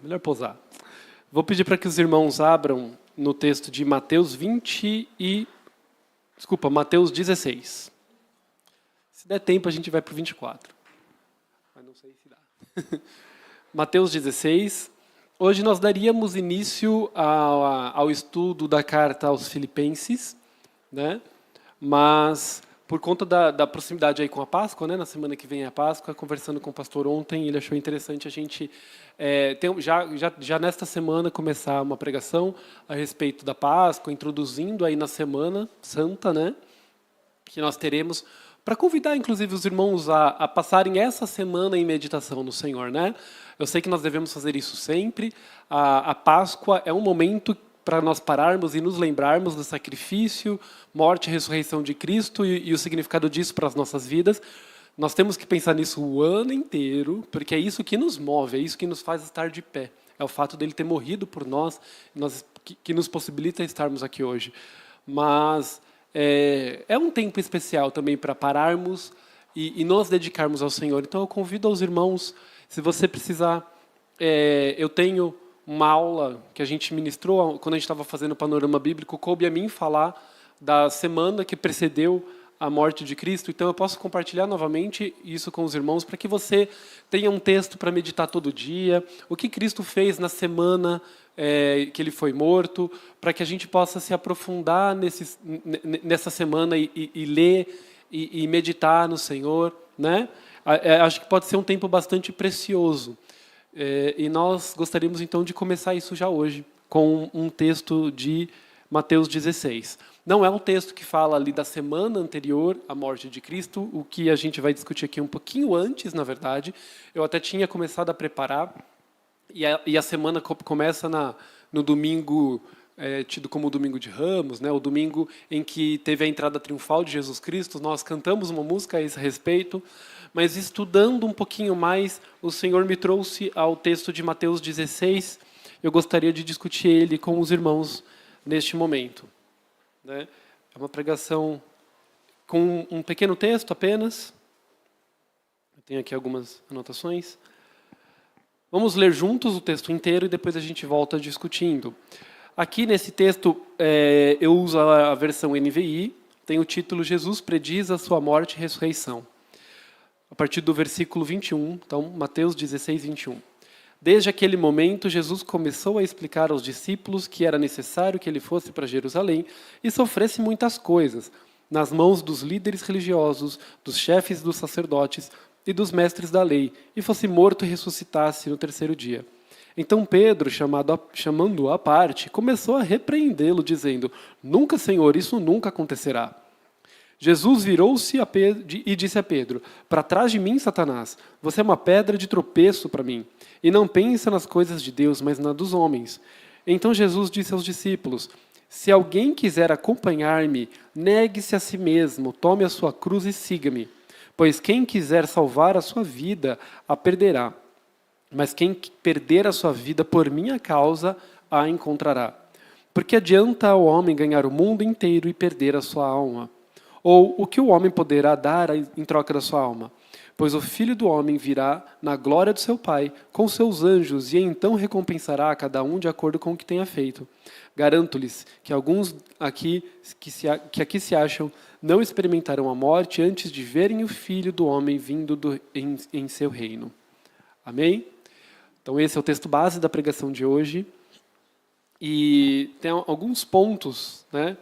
melhor pousar. Vou pedir para que os irmãos abram no texto de Mateus 16. Se der tempo, a gente vai para o 24. Mas não sei se dá. Mateus 16. Hoje nós daríamos início ao estudo da carta aos Filipenses, né? Mas por conta da proximidade aí com a Páscoa, né? Na semana que vem é a Páscoa, conversando com o pastor ontem, ele achou interessante a gente já nesta semana começar uma pregação a respeito da Páscoa, introduzindo aí na Semana Santa, né? Que nós teremos, para convidar, inclusive, os irmãos a passarem essa semana em meditação no Senhor, né? Eu sei que nós devemos fazer isso sempre. A Páscoa é um momento para nós pararmos e nos lembrarmos do sacrifício, morte e ressurreição de Cristo e o significado disso para as nossas vidas. Nós temos que pensar nisso o ano inteiro, porque é isso que nos move, é isso que nos faz estar de pé. É o fato dele ter morrido por nós, que nos possibilita estarmos aqui hoje. Mas é um tempo especial também para pararmos e nos dedicarmos ao Senhor. Então eu convido aos irmãos, se você precisar, eu tenho uma aula que a gente ministrou quando a gente estava fazendo o panorama bíblico, coube a mim falar da semana que precedeu a morte de Cristo. Então eu posso compartilhar novamente isso com os irmãos para que você tenha um texto para meditar todo dia, o que Cristo fez na semana que ele foi morto, para que a gente possa se aprofundar nessa semana e ler e meditar no Senhor, né? Acho que pode ser um tempo bastante precioso. E nós gostaríamos, então, de começar isso já hoje, com um texto de Mateus 16. Não é um texto que fala ali da semana anterior à morte de Cristo, o que a gente vai discutir aqui um pouquinho antes, na verdade. Eu até tinha começado a preparar, e a semana começa no domingo, tido como o domingo de Ramos, né? O domingo em que teve a entrada triunfal de Jesus Cristo. Nós cantamos uma música a esse respeito, mas estudando um pouquinho mais, o Senhor me trouxe ao texto de Mateus 16. Eu gostaria de discutir ele com os irmãos neste momento, né? É uma pregação com um pequeno texto apenas. Eu tenho aqui algumas anotações. Vamos ler juntos o texto inteiro e depois a gente volta discutindo. Aqui nesse texto, eu uso a versão NVI, tem o título Jesus prediz a sua morte e ressurreição. A partir do versículo 21, então, Mateus 16, 21. Desde aquele momento, Jesus começou a explicar aos discípulos que era necessário que ele fosse para Jerusalém e sofresse muitas coisas, nas mãos dos líderes religiosos, dos chefes dos sacerdotes e dos mestres da lei, e fosse morto e ressuscitasse no terceiro dia. Então Pedro, chamando-o à parte, começou a repreendê-lo, dizendo: Nunca, Senhor, isso nunca acontecerá. Jesus virou-se e disse a Pedro: Para trás de mim, Satanás, você é uma pedra de tropeço para mim, e não pensa nas coisas de Deus, mas na dos homens. Então Jesus disse aos discípulos: Se alguém quiser acompanhar-me, negue-se a si mesmo, tome a sua cruz e siga-me. Pois quem quiser salvar a sua vida, a perderá. Mas quem perder a sua vida por minha causa, a encontrará. Porque adianta ao homem ganhar o mundo inteiro e perder a sua alma? Ou o que o homem poderá dar em troca da sua alma? Pois o Filho do Homem virá na glória do seu Pai, com seus anjos, e então recompensará a cada um de acordo com o que tenha feito. Garanto-lhes que alguns aqui aqui se acham não experimentarão a morte antes de verem o Filho do Homem vindo em seu reino. Amém? Então esse é o texto base da pregação de hoje. E tem alguns pontos, né,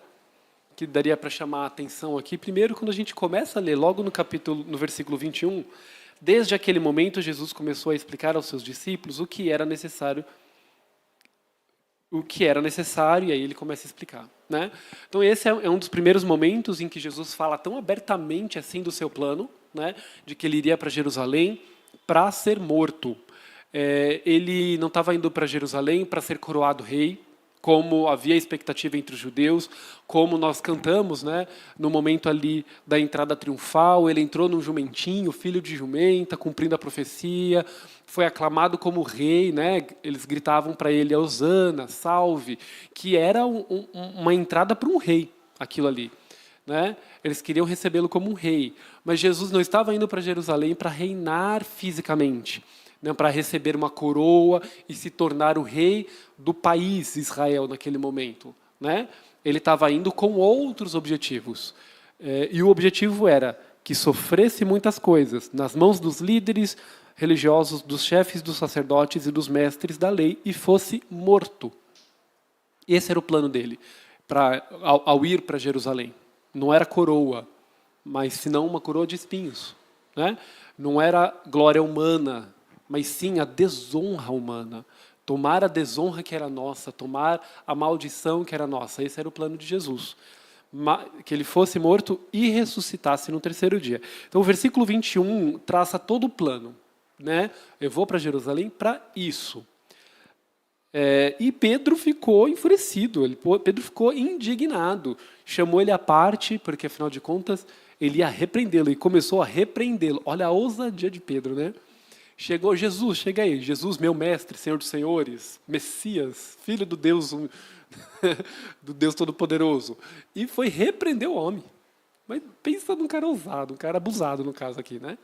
que daria para chamar a atenção aqui. Primeiro, quando a gente começa a ler logo no versículo 21, desde aquele momento Jesus começou a explicar aos seus discípulos o que era necessário, e aí ele começa a explicar, né? Então esse é um dos primeiros momentos em que Jesus fala tão abertamente assim do seu plano, né, de que ele iria para Jerusalém para ser morto. Ele não estava indo para Jerusalém para ser coroado rei, como havia expectativa entre os judeus, como nós cantamos, né, no momento ali da entrada triunfal. Ele entrou num jumentinho, filho de jumenta, cumprindo a profecia, foi aclamado como rei, né? Eles gritavam para ele: Hosana, salve, que era uma entrada para um rei, aquilo ali, né? Eles queriam recebê-lo como um rei, mas Jesus não estava indo para Jerusalém para reinar fisicamente. né, para receber uma coroa e se tornar o rei do país Israel naquele momento, né? Ele estava indo com outros objetivos. E o objetivo era que sofresse muitas coisas nas mãos dos líderes religiosos, dos chefes dos sacerdotes e dos mestres da lei e fosse morto. Esse era o plano dele, ao ir para Jerusalém. Não era coroa, mas senão uma coroa de espinhos, né? Não era glória humana, mas sim a desonra humana. Tomar a desonra que era nossa, tomar a maldição que era nossa. Esse era o plano de Jesus. Que ele fosse morto e ressuscitasse no terceiro dia. Então o versículo 21 traça todo o plano, né? Eu vou para Jerusalém para isso. E Pedro ficou enfurecido, Pedro ficou indignado. Chamou ele à parte, porque afinal de contas ele ia repreendê-lo, e começou a repreendê-lo. Olha a ousadia de Pedro, né? Chegou Jesus, chega aí, Jesus, meu mestre, Senhor dos senhores, Messias, Filho do Deus, do Deus Todo-Poderoso. E foi repreender o homem. Mas pensa num cara ousado, um cara abusado no caso aqui, né?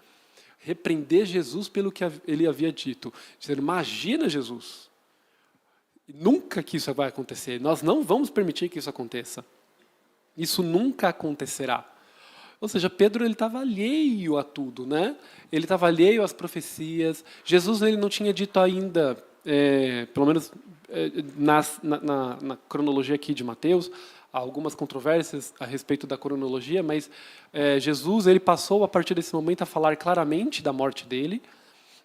Repreender Jesus pelo que ele havia dito. Dizendo, imagina Jesus. Nunca que isso vai acontecer. Nós não vamos permitir que isso aconteça. Isso nunca acontecerá. Ou seja, Pedro ele estava alheio a tudo, né? Ele estava alheio às profecias. Jesus ele não tinha dito ainda, pelo menos na cronologia aqui de Mateus, há algumas controvérsias a respeito da cronologia, mas Jesus ele passou a partir desse momento a falar claramente da morte dele,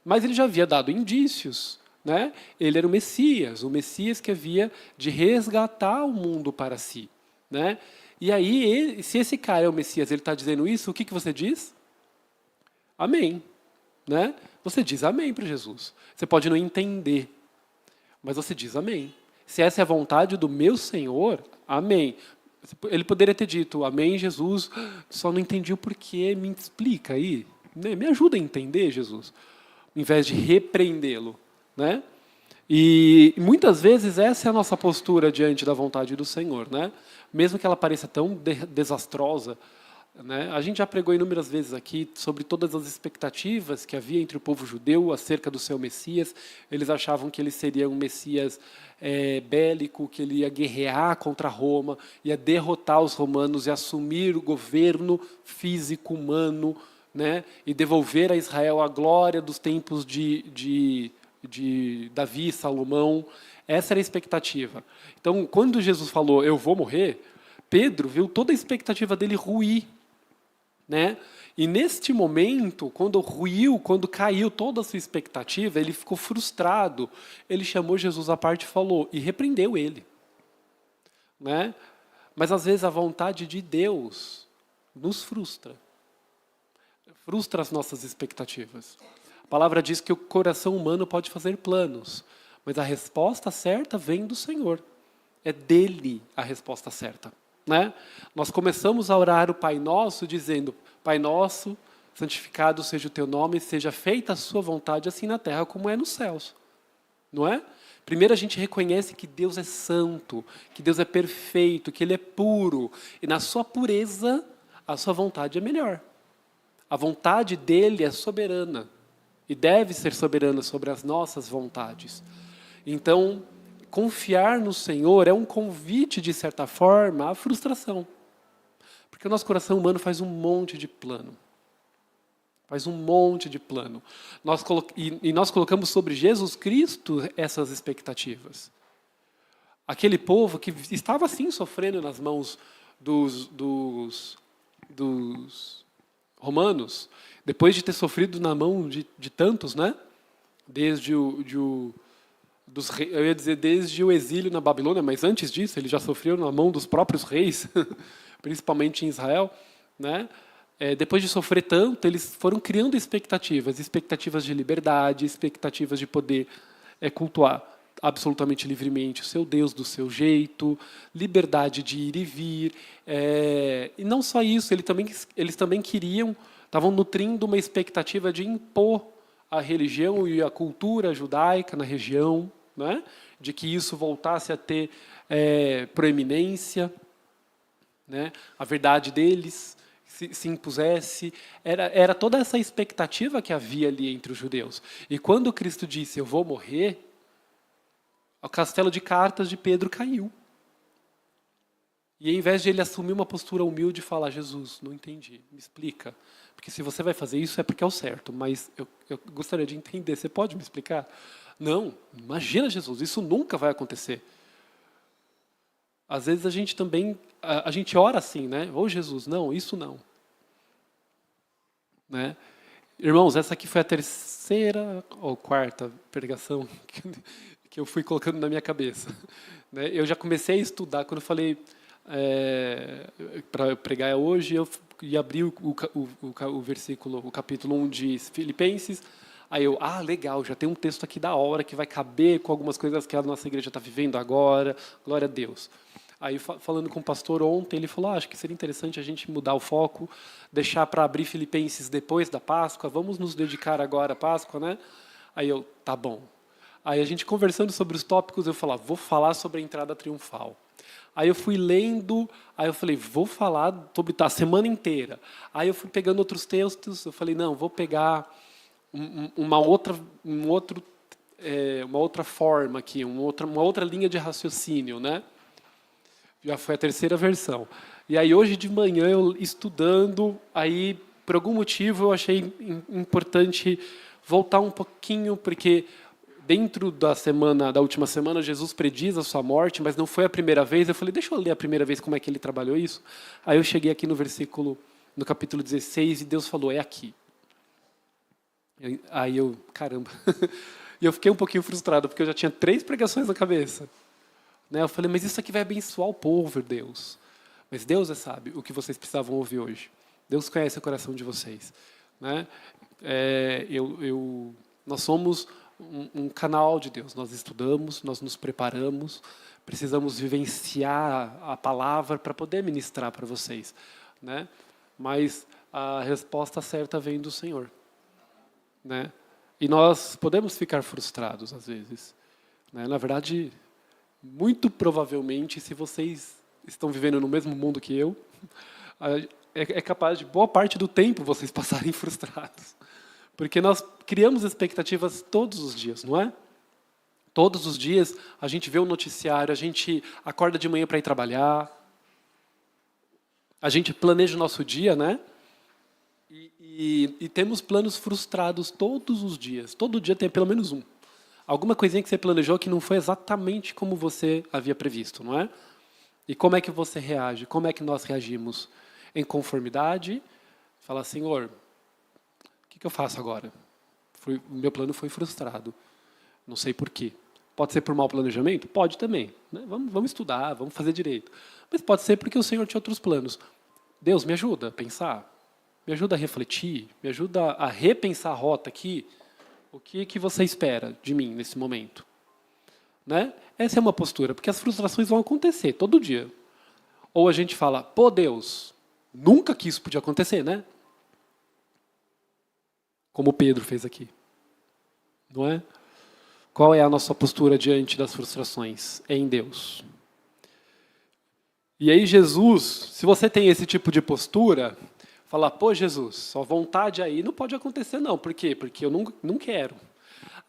mas ele já havia dado indícios, né? Ele era o Messias que havia de resgatar o mundo para si, né? E aí, se esse cara é o Messias, ele está dizendo isso, o que você diz? Amém. Né? Você diz amém para Jesus. Você pode não entender, mas você diz amém. Se essa é a vontade do meu Senhor, amém. Ele poderia ter dito, amém, Jesus, só não entendi o porquê, me explica aí. Me ajuda a entender, Jesus. Ao invés de repreendê-lo. Né? E muitas vezes essa é a nossa postura diante da vontade do Senhor, né? Mesmo que ela pareça tão desastrosa, né? A gente já pregou inúmeras vezes aqui sobre todas as expectativas que havia entre o povo judeu acerca do seu Messias. Eles achavam que ele seria um Messias bélico, que ele ia guerrear contra Roma, ia derrotar os romanos e assumir o governo físico humano, né? E devolver a Israel a glória dos tempos de Davi, Salomão. Essa era a expectativa. Então, quando Jesus falou, eu vou morrer, Pedro viu toda a expectativa dele ruir, né? E neste momento, quando caiu toda a sua expectativa, ele ficou frustrado. Ele chamou Jesus à parte e falou, e repreendeu ele, né? Mas às vezes a vontade de Deus nos frustra as nossas expectativas. A palavra diz que o coração humano pode fazer planos, mas a resposta certa vem do Senhor. É dele a resposta certa, né? Nós começamos a orar o Pai Nosso dizendo, Pai Nosso, santificado seja o teu nome, seja feita a sua vontade assim na terra como é nos céus. Não é? Primeiro a gente reconhece que Deus é santo, que Deus é perfeito, que Ele é puro. E na sua pureza, a sua vontade é melhor. A vontade dEle é soberana. E deve ser soberana sobre as nossas vontades. Então, confiar no Senhor é um convite, de certa forma, à frustração. Porque o nosso coração humano faz um monte de plano. Faz um monte de plano. Nós colocamos sobre Jesus Cristo essas expectativas. Aquele povo que estava, sim, sofrendo nas mãos dos romanos, depois de ter sofrido na mão de tantos, né? Desde eu ia dizer desde o exílio na Babilônia, mas antes disso ele já sofreu na mão dos próprios reis, principalmente em Israel, né? Depois de sofrer tanto, eles foram criando expectativas de liberdade, expectativas de poder cultuar absolutamente livremente o seu Deus do seu jeito, liberdade de ir e vir, e não só isso, eles também estavam nutrindo uma expectativa de impor a religião e a cultura judaica na região, né? De que isso voltasse a ter proeminência, né? A verdade deles se impusesse. Era toda essa expectativa que havia ali entre os judeus. E quando Cristo disse, eu vou morrer, o castelo de cartas de Pedro caiu. E ao invés de ele assumir uma postura humilde e falar, Jesus, não entendi, me explica. Porque se você vai fazer isso é porque é o certo, mas eu gostaria de entender, você pode me explicar? Não, imagina, Jesus, isso nunca vai acontecer. Às vezes a gente também, a gente ora assim, né? Ô Jesus, não, isso não. Né? Irmãos, essa aqui foi a terceira ou quarta pregação que eu fui colocando na minha cabeça. Né? Eu já comecei a estudar, quando eu falei para pregar hoje, eu ia abrir o versículo, o capítulo 1 de Filipenses. Aí eu, legal, já tem um texto aqui da hora que vai caber com algumas coisas que a nossa igreja está vivendo agora, glória a Deus. Aí, falando com o pastor ontem, ele falou, acho que seria interessante a gente mudar o foco, deixar para abrir Filipenses depois da Páscoa, vamos nos dedicar agora à Páscoa, né? Aí eu, tá bom. Aí a gente conversando sobre os tópicos, eu falava, vou falar sobre a entrada triunfal. Aí eu fui lendo, aí eu falei, vou falar sobre a semana inteira. Aí eu fui pegando outros textos, eu falei, não, vou pegar uma outra forma aqui, uma outra linha de raciocínio, né? Já foi a terceira versão. E aí hoje de manhã eu estudando, aí por algum motivo eu achei importante voltar um pouquinho, porque dentro da última semana, Jesus prediz a sua morte, mas não foi a primeira vez. Eu falei, deixa eu ler a primeira vez como é que ele trabalhou isso. Aí eu cheguei aqui no capítulo 16, e Deus falou, é aqui. Aí eu, caramba. E eu fiquei um pouquinho frustrado, porque eu já tinha 3 pregações na cabeça. Eu falei, mas isso aqui vai abençoar o povo, Deus. Mas Deus sabe o que vocês precisavam ouvir hoje. Deus conhece o coração de vocês. Né? Nós somos um canal de Deus. Nós estudamos, nós nos preparamos, precisamos vivenciar a palavra para poder ministrar para vocês. Né? Mas a resposta certa vem do Senhor. Né? E nós podemos ficar frustrados, às vezes. Né? Na verdade, muito provavelmente, se vocês estão vivendo no mesmo mundo que eu, é capaz de, boa parte do tempo, vocês passarem frustrados. Porque nós criamos expectativas todos os dias, não é? Todos os dias a gente vê o noticiário, a gente acorda de manhã para ir trabalhar, a gente planeja o nosso dia, né? E temos planos frustrados todos os dias. Todo dia tem pelo menos um. Alguma coisinha que você planejou que não foi exatamente como você havia previsto, não é? E como é que você reage? Como é que nós reagimos? Em conformidade, falar, Senhor, o que eu faço agora? O meu plano foi frustrado. Não sei por quê. Pode ser por mau planejamento? Pode também. Né? Vamos estudar, vamos fazer direito. Mas pode ser porque o Senhor tinha outros planos. Deus, me ajuda a pensar. Me ajuda a refletir. Me ajuda a repensar a rota aqui. O que você espera de mim nesse momento? Né? Essa é uma postura, porque as frustrações vão acontecer todo dia. Ou a gente fala, pô, Deus, nunca que isso podia acontecer, né? Como Pedro fez aqui. Não é? Qual é a nossa postura diante das frustrações? É em Deus. E aí Jesus, se você tem esse tipo de postura, falar, pô, Jesus, sua vontade aí não pode acontecer não. Por quê? Porque eu não quero.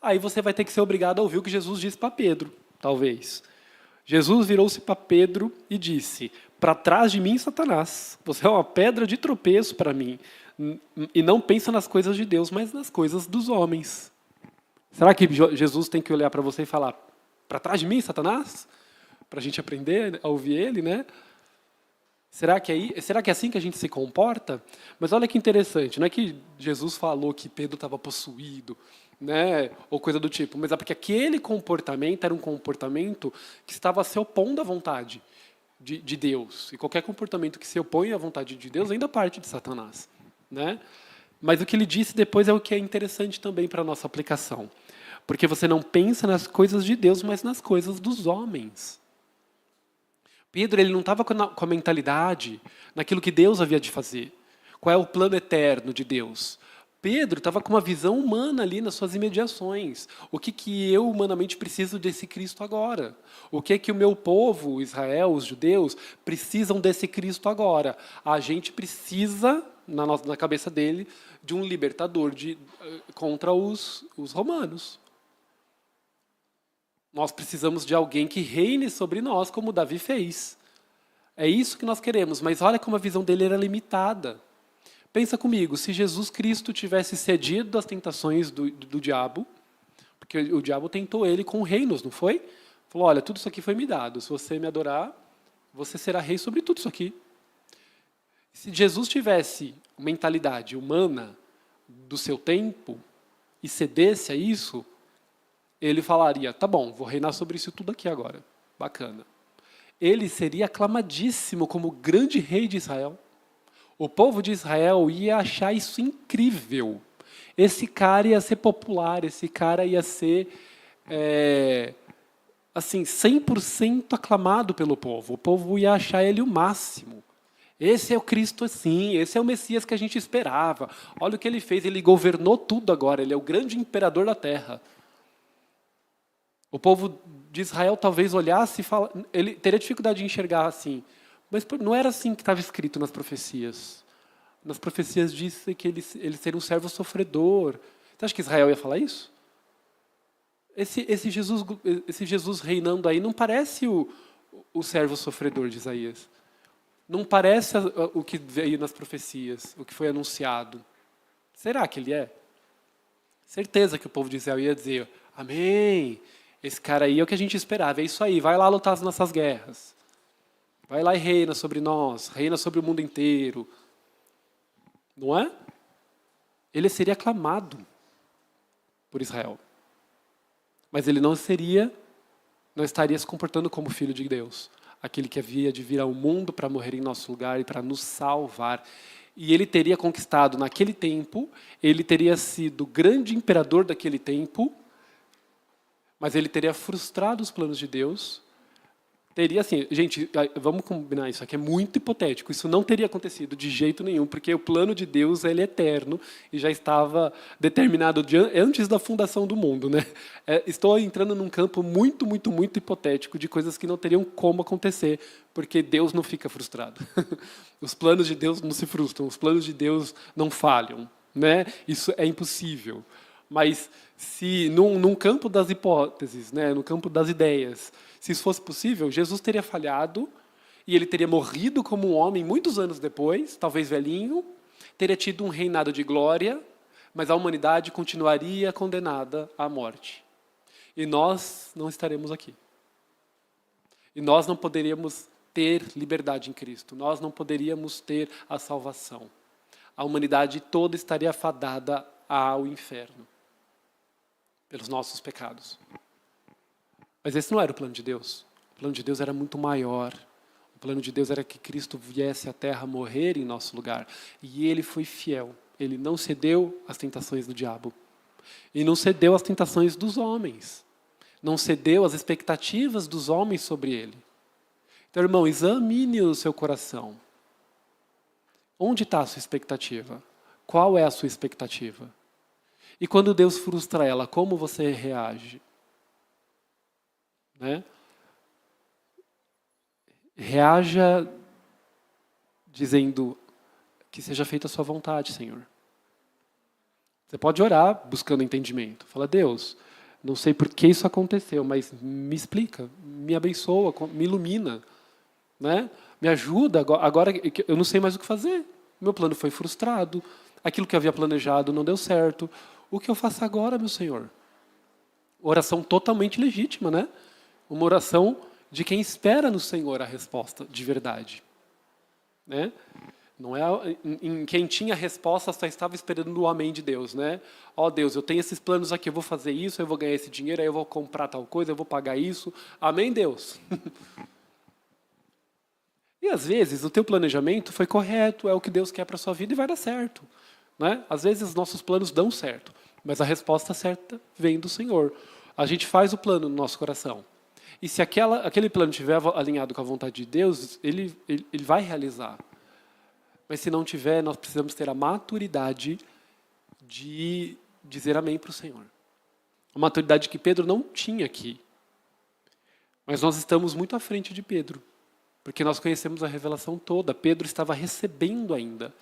Aí você vai ter que ser obrigado a ouvir o que Jesus disse para Pedro, talvez. Jesus virou-se para Pedro e disse, para trás de mim, Satanás, você é uma pedra de tropeço para mim, e não pensa nas coisas de Deus, mas nas coisas dos homens. Será que Jesus tem que olhar para você e falar, para trás de mim, Satanás? Para a gente aprender a ouvir ele, né? Será que é assim que a gente se comporta? Mas olha que interessante, não é que Jesus falou que Pedro estava possuído, né, ou coisa do tipo, mas é porque aquele comportamento era um comportamento que estava se opondo à vontade de Deus. E qualquer comportamento que se opõe à vontade de Deus ainda parte de Satanás. Né? Mas o que ele disse depois é o que é interessante também para a nossa aplicação. Porque você não pensa nas coisas de Deus, mas nas coisas dos homens. Pedro ele não estava com a mentalidade naquilo que Deus havia de fazer. Qual é o plano eterno de Deus? Pedro estava com uma visão humana ali nas suas imediações. O que eu humanamente preciso desse Cristo agora? O que o meu povo, Israel, os judeus, precisam desse Cristo agora? A gente precisa, na cabeça dele, de um libertador contra os romanos. Nós precisamos de alguém que reine sobre nós, como Davi fez. É isso que nós queremos, mas olha como a visão dele era limitada. Pensa comigo, se Jesus Cristo tivesse cedido às tentações do diabo, porque o diabo tentou ele com reinos, não foi? Falou, olha, tudo isso aqui foi me dado, se você me adorar, você será rei sobre tudo isso aqui. Se Jesus tivesse mentalidade humana do seu tempo e cedesse a isso, ele falaria, tá bom, vou reinar sobre isso tudo aqui agora, bacana. Ele seria aclamadíssimo como grande rei de Israel. O povo de Israel ia achar isso incrível. Esse cara ia ser popular, esse cara ia ser assim, 100% aclamado pelo povo. O povo ia achar ele o máximo. Esse é o Cristo assim, esse é o Messias que a gente esperava. Olha o que ele fez, ele governou tudo agora, ele é o grande imperador da terra. O povo de Israel talvez olhasse e falasse, ele teria dificuldade de enxergar assim, mas não era assim que estava escrito nas profecias. Nas profecias disse que ele seria um servo sofredor. Você acha que Israel ia falar isso? Esse Jesus reinando aí não parece o servo sofredor de Isaías. Não parece o que veio nas profecias, o que foi anunciado. Será que ele é? Certeza que o povo de Israel ia dizer, amém, esse cara aí é o que a gente esperava, é isso aí, vai lá lutar as nossas guerras. Vai lá e reina sobre nós, reina sobre o mundo inteiro. Não é? Ele seria aclamado por Israel. Mas ele não estaria se comportando como filho de Deus. Aquele que havia de vir ao mundo para morrer em nosso lugar e para nos salvar. E ele teria conquistado naquele tempo, ele teria sido o grande imperador daquele tempo, mas ele teria frustrado os planos de Deus. Teria assim, gente, vamos combinar isso aqui, é muito hipotético, isso não teria acontecido de jeito nenhum, porque o plano de Deus ele é eterno e já estava determinado antes da fundação do mundo, né? Estou entrando num campo muito, muito, muito hipotético de coisas que não teriam como acontecer, porque Deus não fica frustrado. Os planos de Deus não se frustram, os planos de Deus não falham, né? Isso é impossível. Mas se num campo das hipóteses, né, no campo das ideias, se isso fosse possível, Jesus teria falhado e ele teria morrido como um homem muitos anos depois, talvez velhinho, teria tido um reinado de glória, mas a humanidade continuaria condenada à morte. E nós não estaremos aqui. E nós não poderíamos ter liberdade em Cristo. Nós não poderíamos ter a salvação. A humanidade toda estaria fadada ao inferno pelos nossos pecados. Mas esse não era o plano de Deus. O plano de Deus era muito maior. O plano de Deus era que Cristo viesse à terra morrer em nosso lugar. E ele foi fiel. Ele não cedeu às tentações do diabo. E não cedeu às tentações dos homens. Não cedeu às expectativas dos homens sobre ele. Então, irmão, examine o seu coração. Onde está a sua expectativa? Qual é a sua expectativa? E quando Deus frustra ela, como você reage? Né? Reaja dizendo que seja feita a sua vontade, Senhor. Você pode orar buscando entendimento. Fala, Deus, não sei por que isso aconteceu, mas me explica, me abençoa, me ilumina. Né? Me ajuda, agora eu não sei mais o que fazer. Meu plano foi frustrado, aquilo que eu havia planejado não deu certo. O que eu faço agora, meu Senhor? Oração totalmente legítima, né? Uma oração de quem espera no Senhor a resposta de verdade. Né? Não é em quem tinha a resposta só estava esperando o amém de Deus. Né? Ó Deus, eu tenho esses planos aqui, eu vou fazer isso, eu vou ganhar esse dinheiro, aí eu vou comprar tal coisa, eu vou pagar isso. Amém, Deus? E às vezes o teu planejamento foi correto, é o que Deus quer para a sua vida e vai dar certo. Né? Às vezes os nossos planos dão certo, mas a resposta certa vem do Senhor. A gente faz o plano no nosso coração. E se aquele plano estiver alinhado com a vontade de Deus, ele vai realizar. Mas se não tiver, nós precisamos ter a maturidade de dizer amém para o Senhor. Uma maturidade que Pedro não tinha aqui. Mas nós estamos muito à frente de Pedro, porque nós conhecemos a revelação toda. Pedro estava recebendo ainda.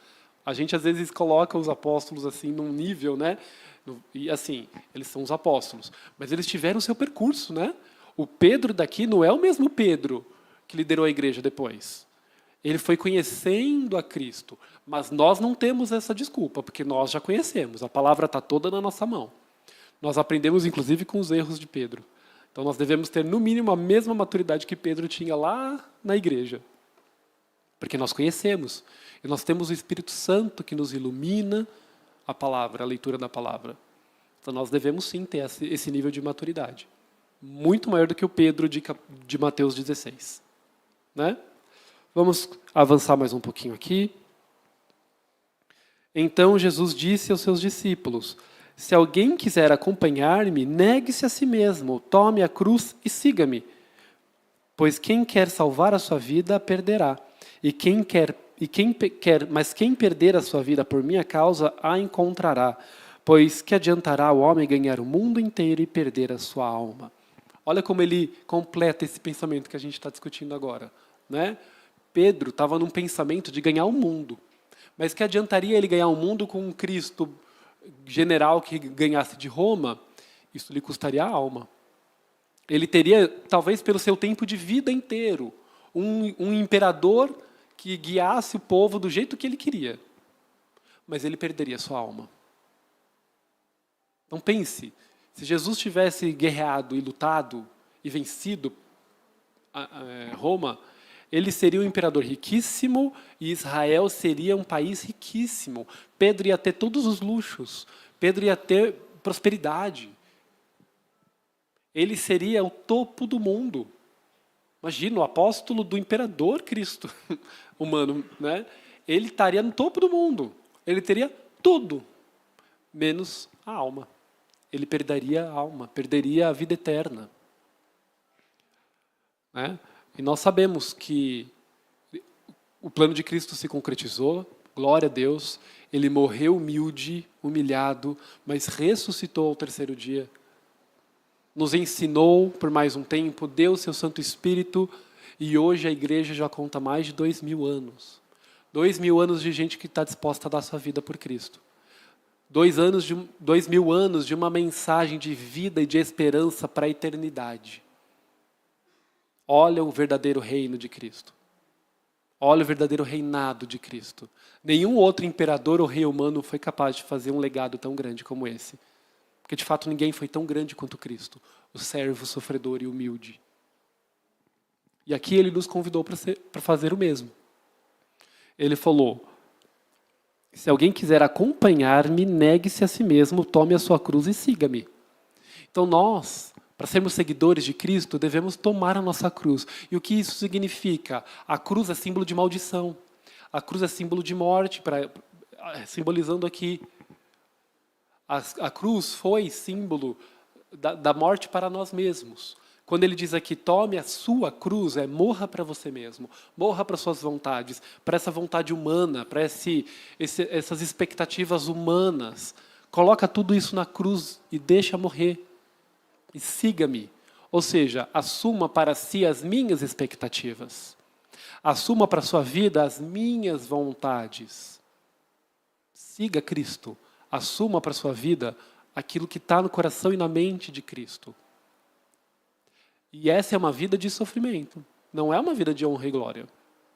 A gente às vezes coloca os apóstolos assim num nível, né? E assim, eles são os apóstolos, mas eles tiveram o seu percurso, né? O Pedro daqui não é o mesmo Pedro que liderou a igreja depois. Ele foi conhecendo a Cristo, mas nós não temos essa desculpa, porque nós já conhecemos. A palavra está toda na nossa mão. Nós aprendemos, inclusive, com os erros de Pedro. Então, nós devemos ter, no mínimo, a mesma maturidade que Pedro tinha lá na igreja. Porque nós conhecemos. E nós temos o Espírito Santo que nos ilumina a palavra, a leitura da palavra. Então, nós devemos, sim, ter esse nível de maturidade. Muito maior do que o Pedro de Mateus 16. Né? Vamos avançar mais um pouquinho aqui. Então, Jesus disse aos seus discípulos: se alguém quiser acompanhar-me, negue-se a si mesmo, tome a cruz e siga-me. Pois quem quer salvar a sua vida, a perderá. Mas quem perder a sua vida por minha causa, a encontrará. Pois que adiantará o homem ganhar o mundo inteiro e perder a sua alma? Olha como ele completa esse pensamento que a gente está discutindo agora. Né? Pedro estava num pensamento de ganhar o mundo. Mas que adiantaria ele ganhar o mundo com um Cristo general que ganhasse de Roma? Isso lhe custaria a alma. Ele teria, talvez pelo seu tempo de vida inteiro, um imperador que guiasse o povo do jeito que ele queria. Mas ele perderia sua alma. Então pense, se Jesus tivesse guerreado e lutado e vencido Roma, ele seria um imperador riquíssimo e Israel seria um país riquíssimo. Pedro ia ter todos os luxos. Pedro ia ter prosperidade. Ele seria o topo do mundo. Imagina, o apóstolo do imperador Cristo humano. Né? Ele estaria no topo do mundo. Ele teria tudo, menos a alma. Ele perderia a alma, perderia a vida eterna. Né? E nós sabemos que o plano de Cristo se concretizou, glória a Deus, ele morreu humilde, humilhado, mas ressuscitou ao terceiro dia. Nos ensinou por mais um tempo, deu seu Santo Espírito, e hoje a igreja já conta mais de 2000 anos. 2000 anos de gente que está disposta a dar sua vida por Cristo. 2000 anos de uma mensagem de vida e de esperança para a eternidade. Olha o verdadeiro reino de Cristo. Olha o verdadeiro reinado de Cristo. Nenhum outro imperador ou rei humano foi capaz de fazer um legado tão grande como esse. Porque, de fato, ninguém foi tão grande quanto Cristo, o servo sofredor e humilde. E aqui ele nos convidou para fazer o mesmo. Ele falou: se alguém quiser acompanhar-me, negue-se a si mesmo, tome a sua cruz e siga-me. Então nós, para sermos seguidores de Cristo, devemos tomar a nossa cruz. E o que isso significa? A cruz é símbolo de maldição. A cruz é símbolo de morte, simbolizando aqui. A cruz foi símbolo da morte para nós mesmos. Quando ele diz aqui, tome a sua cruz, morra para você mesmo. Morra para suas vontades, para essa vontade humana, para essas expectativas humanas. Coloca tudo isso na cruz e deixa morrer. E siga-me. Ou seja, assuma para si as minhas expectativas. Assuma para a sua vida as minhas vontades. Siga Cristo. Assuma para a sua vida aquilo que está no coração e na mente de Cristo. E essa é uma vida de sofrimento. Não é uma vida de honra e glória.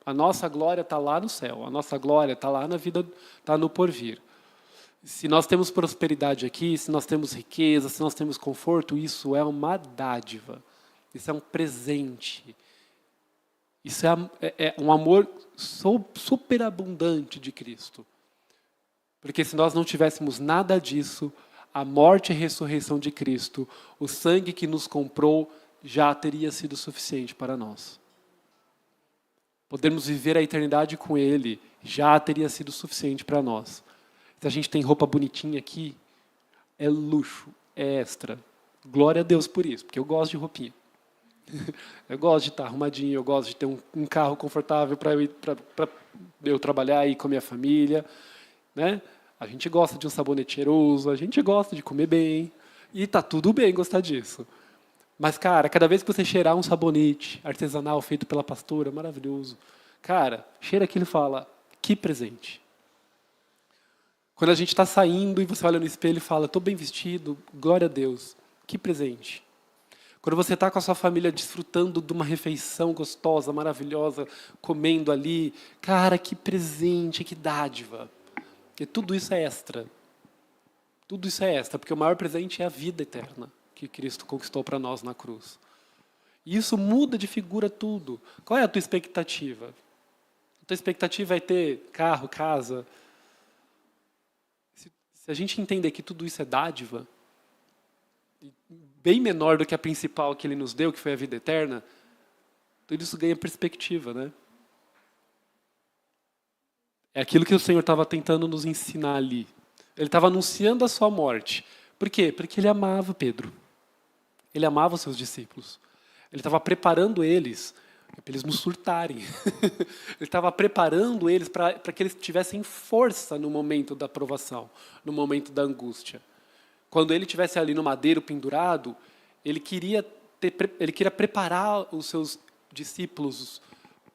A nossa glória está lá no céu. A nossa glória está lá na vida, está no porvir. Se nós temos prosperidade aqui, se nós temos riqueza, se nós temos conforto, isso é uma dádiva. Isso é um presente. Isso é um amor superabundante de Cristo. Porque se nós não tivéssemos nada disso, a morte e a ressurreição de Cristo, o sangue que nos comprou, já teria sido suficiente para nós. Podermos viver a eternidade com Ele, já teria sido suficiente para nós. Se a gente tem roupa bonitinha aqui, é luxo, é extra. Glória a Deus por isso, porque eu gosto de roupinha. Eu gosto de estar arrumadinho, eu gosto de ter um carro confortável para eu trabalhar e ir com a minha família. Né? A gente gosta de um sabonete cheiroso, a gente gosta de comer bem, e tá tudo bem gostar disso. Mas, cara, cada vez que você cheirar um sabonete artesanal feito pela pastora, maravilhoso, cara, cheira aquilo e fala, que presente. Quando a gente está saindo e você olha no espelho e fala, estou bem vestido, glória a Deus, que presente. Quando você está com a sua família desfrutando de uma refeição gostosa, maravilhosa, comendo ali, cara, que presente, que dádiva. Porque tudo isso é extra. Tudo isso é extra, porque o maior presente é a vida eterna que Cristo conquistou para nós na cruz. E isso muda de figura tudo. Qual é a tua expectativa? A tua expectativa é ter carro, casa? Se a gente entender que tudo isso é dádiva, bem menor do que a principal que Ele nos deu, que foi a vida eterna, tudo isso ganha perspectiva, né? É aquilo que o Senhor estava tentando nos ensinar ali. Ele estava anunciando a sua morte. Por quê? Porque Ele amava Pedro. Ele amava os seus discípulos. Ele estava preparando eles para eles não surtarem. Ele estava preparando eles para que eles tivessem força no momento da provação, no momento da angústia. Quando ele estivesse ali no madeiro pendurado, ele queria preparar os seus discípulos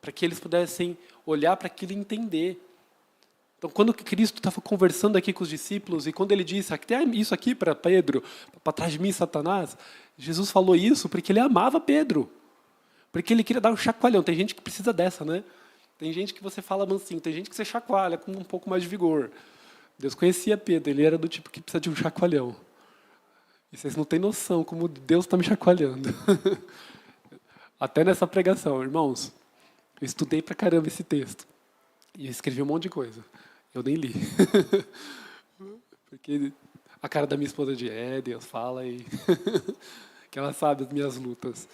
para que eles pudessem olhar para aquilo e entender. Então, quando Cristo estava conversando aqui com os discípulos, e quando ele disse, tem isso aqui para Pedro, para trás de mim, Satanás, Jesus falou isso porque ele amava Pedro. Porque ele queria dar um chacoalhão. Tem gente que precisa dessa, né? Tem gente que você fala mansinho, tem gente que você chacoalha com um pouco mais de vigor. Deus conhecia Pedro, ele era do tipo que precisa de um chacoalhão. E vocês não têm noção como Deus está me chacoalhando. Até nessa pregação, irmãos, eu estudei pra caramba esse texto. E eu escrevi um monte de coisa. Eu nem li. Porque a cara da minha esposa Deus, fala aí. Que ela sabe as minhas lutas.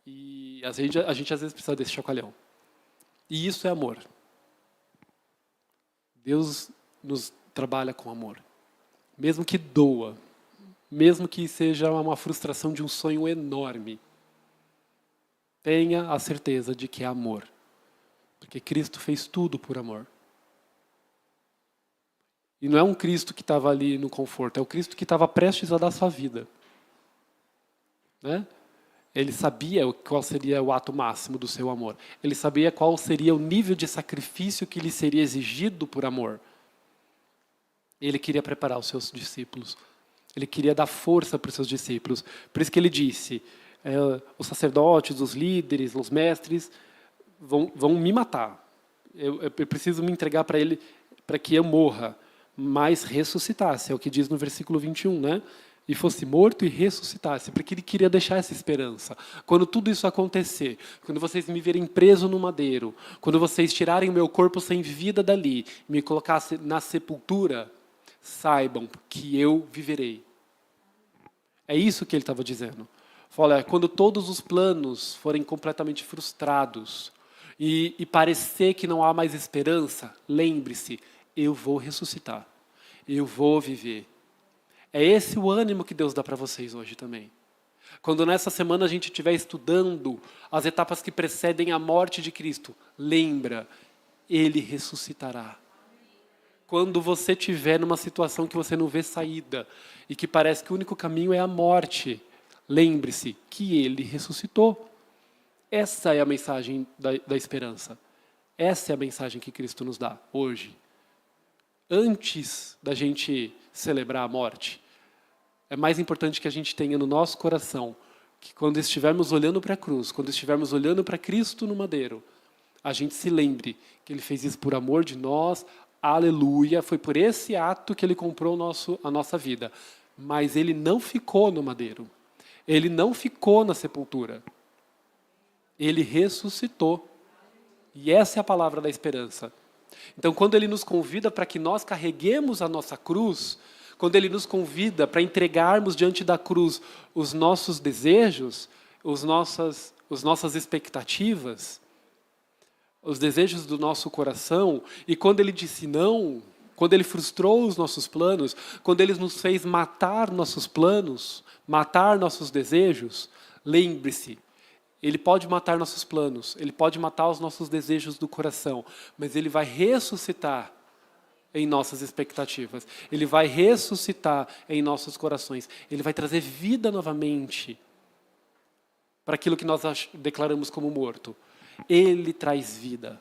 E a gente às vezes precisa desse chacoalhão. E isso é amor. Deus nos trabalha com amor. Mesmo que doa. Mesmo que seja uma frustração de um sonho enorme. Tenha a certeza de que é amor. Porque Cristo fez tudo por amor. E não é um Cristo que estava ali no conforto, é o Cristo que estava prestes a dar sua vida. Né? Ele sabia qual seria o ato máximo do seu amor. Ele sabia qual seria o nível de sacrifício que lhe seria exigido por amor. Ele queria preparar os seus discípulos. Ele queria dar força para os seus discípulos. Por isso que ele disse, os sacerdotes, os líderes, os mestres vão me matar. Eu preciso me entregar para ele, para que eu morra, mas ressuscitasse. É o que diz no versículo 21, né? E fosse morto e ressuscitasse, porque ele queria deixar essa esperança. Quando tudo isso acontecer, quando vocês me verem preso no madeiro, quando vocês tirarem o meu corpo sem vida dali, e me colocassem na sepultura, saibam que eu viverei. É isso que ele estava dizendo. Fala, quando todos os planos forem completamente frustrados e parecer que não há mais esperança, lembre-se, eu vou ressuscitar, eu vou viver. É esse o ânimo que Deus dá para vocês hoje também. Quando nessa semana a gente estiver estudando as etapas que precedem a morte de Cristo, lembra, Ele ressuscitará. Quando você estiver numa situação que você não vê saída e que parece que o único caminho é a morte, lembre-se que Ele ressuscitou. Essa é a mensagem da esperança. Essa é a mensagem que Cristo nos dá hoje. Antes da gente celebrar a morte, é mais importante que a gente tenha no nosso coração que quando estivermos olhando para a cruz, quando estivermos olhando para Cristo no madeiro, a gente se lembre que Ele fez isso por amor de nós, aleluia, foi por esse ato que Ele comprou a nossa vida. Mas Ele não ficou no madeiro, Ele não ficou na sepultura, Ele ressuscitou. E essa é a palavra da esperança. Então, quando Ele nos convida para que nós carreguemos a nossa cruz, quando Ele nos convida para entregarmos diante da cruz os nossos desejos, as nossas expectativas, os desejos do nosso coração, e quando Ele disse não, quando Ele frustrou os nossos planos, quando Ele nos fez matar nossos planos, matar nossos desejos, lembre-se, Ele pode matar nossos planos, Ele pode matar os nossos desejos do coração, mas Ele vai ressuscitar em nossas expectativas. Ele vai ressuscitar em nossos corações. Ele vai trazer vida novamente para aquilo que nós declaramos como morto. Ele traz vida.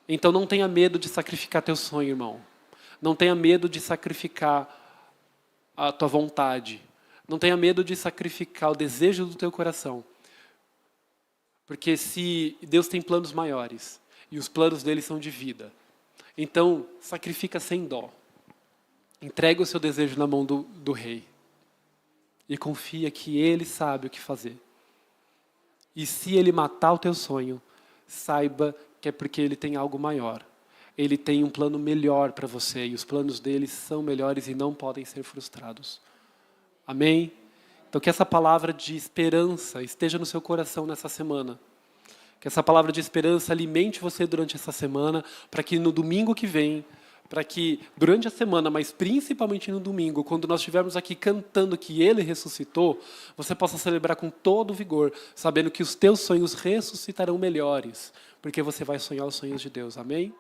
Então não tenha medo de sacrificar teu sonho, irmão. Não tenha medo de sacrificar a tua vontade. Não tenha medo de sacrificar o desejo do teu coração. Porque se Deus tem planos maiores, e os planos dele são de vida, então sacrifica sem dó. Entrega o seu desejo na mão do rei. E confia que ele sabe o que fazer. E se ele matar o teu sonho, saiba que é porque ele tem algo maior. Ele tem um plano melhor para você, e os planos dele são melhores e não podem ser frustrados. Amém? Então que essa palavra de esperança esteja no seu coração nessa semana. Que essa palavra de esperança alimente você durante essa semana, para que no domingo que vem, para que durante a semana, mas principalmente no domingo, quando nós estivermos aqui cantando que Ele ressuscitou, você possa celebrar com todo o vigor, sabendo que os teus sonhos ressuscitarão melhores, porque você vai sonhar os sonhos de Deus. Amém?